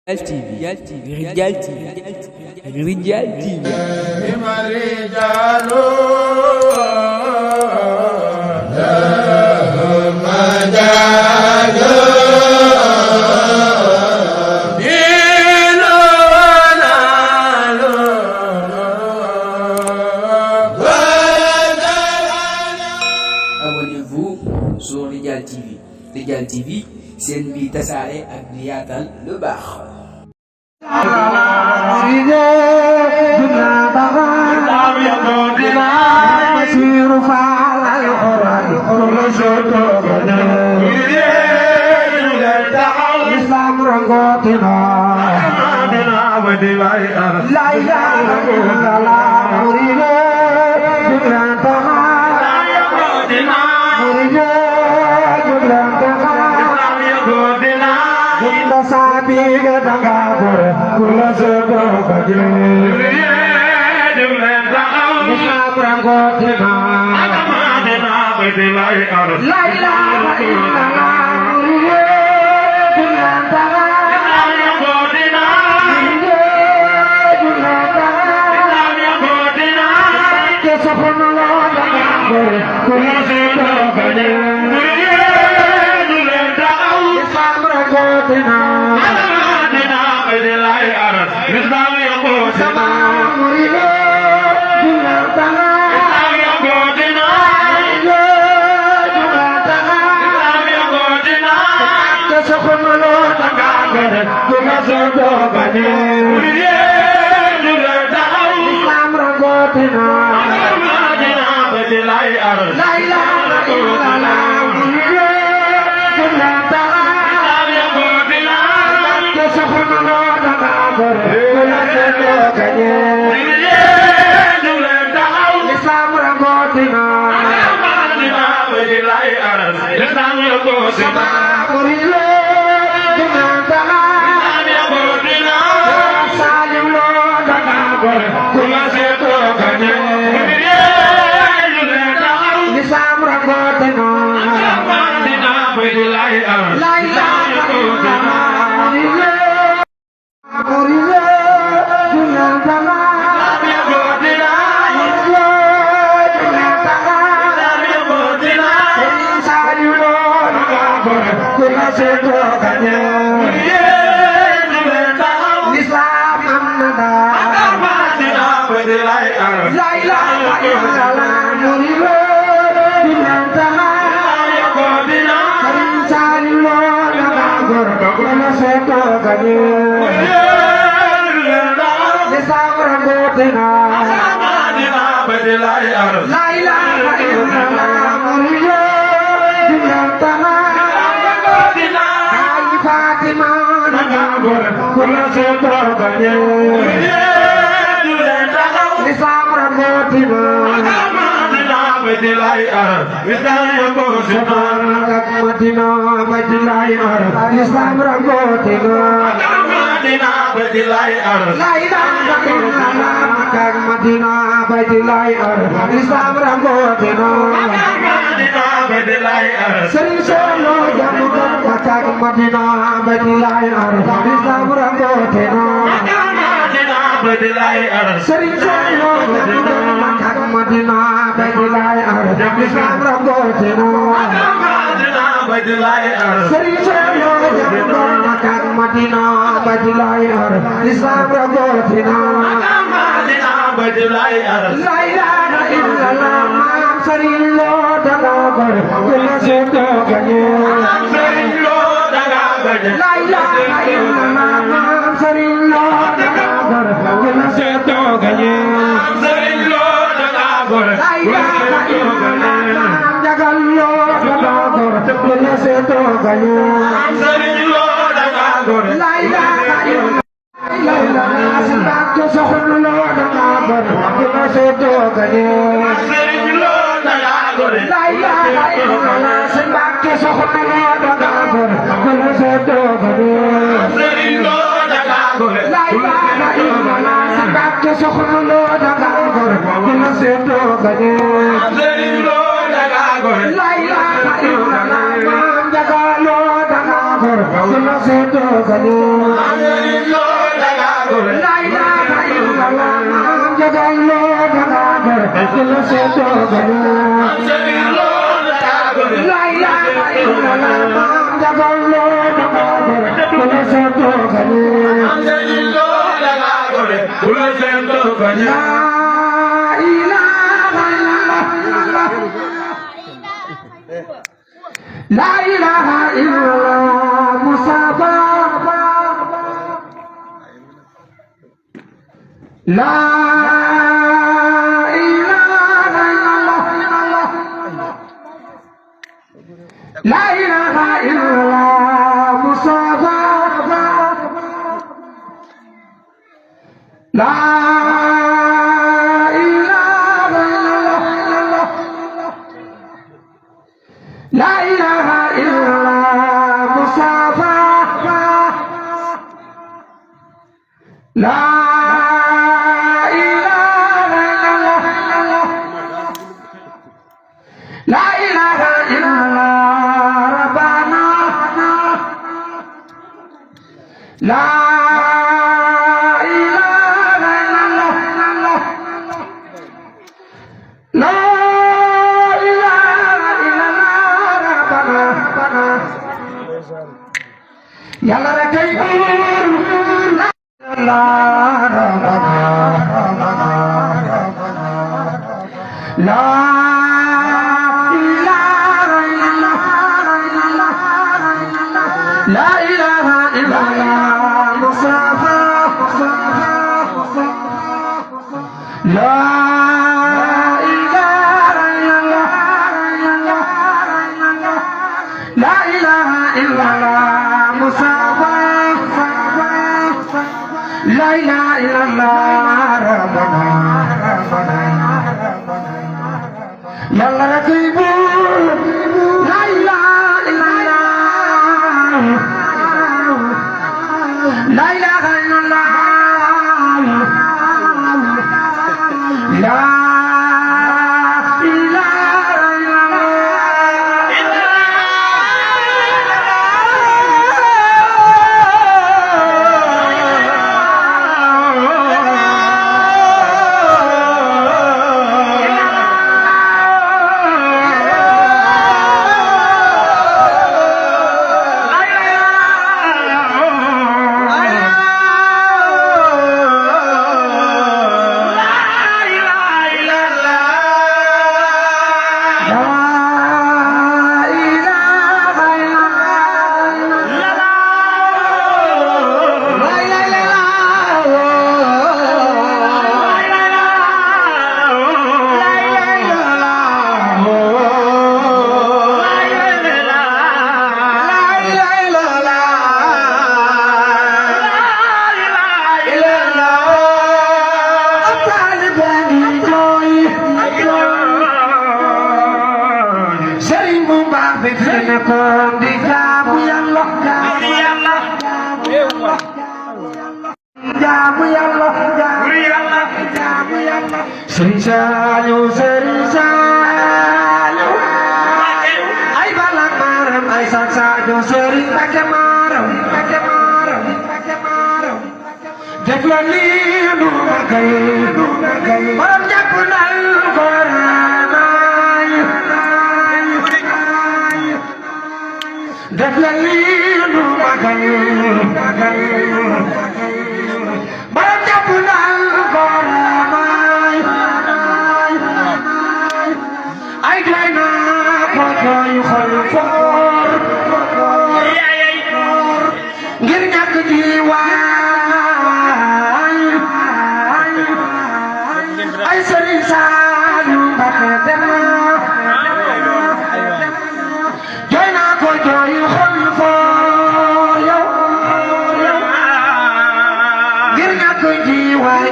رجال TV رجال TV Abonnez-vous sur Radial TV. Radial TV, c'est une vie tasaare ak di yaatal lu baax. Seto La ilaha illallah Mustafa La ilaha illallah La ilaha illallah Mustafa La ilaha illallah La ilaha illallah Mustafa La ilaha illallah La ilaha illallah Rabbana La ilaha illallah La ilaha illallah Rabbana Yàlla rek kay buur la La ilaha illallah La ilaha illallah Mustafa La ilaha illallah La ilaha illallah Mustafa La ilaha illallah Rabbana Yàlla rek kay buur La ilaha illallah La ilaha illallah La ilaha Serigne Saliou ay balak maram ay saksajo Serigne Mbacké maram def la lii nu magay borom jàpp nal koraay def la lii nu magay borom jàpp nal koraay ay doy na ko doy xol foor ngir ñàkk ji waay ay Serigne Saliou Mbacké dem na jooy naa ko jooy xol foor yow ngir ñàkk ji waay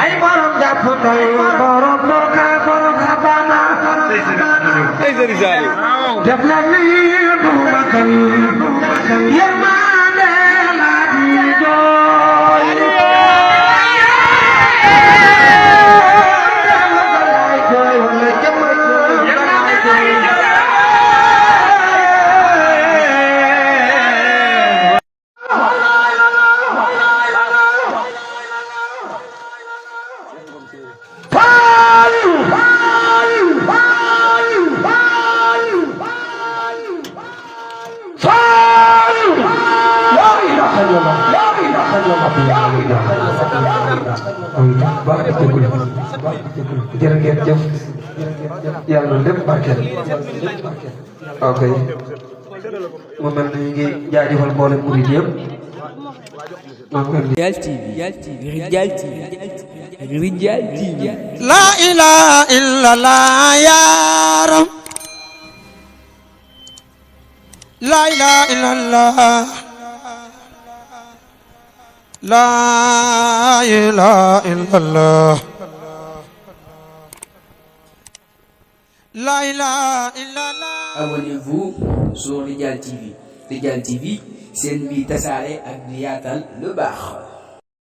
ay fuday borom boka borom xabana def na ni duma kan yërmande la di jooy jërë ngeen jëf yàlla lépp barkeel ok mu mel ni ñu ngi jaajëfal mboolem murid yëpp Rijal TV Rijal TV la ilaha illallah yaram la ilaha illallah la ilaha illallah la ilaha illallah. Abonnez-vous sur Rijal TV. Rijal TV, c'est une vie tasaare ak di yaatal lu baax.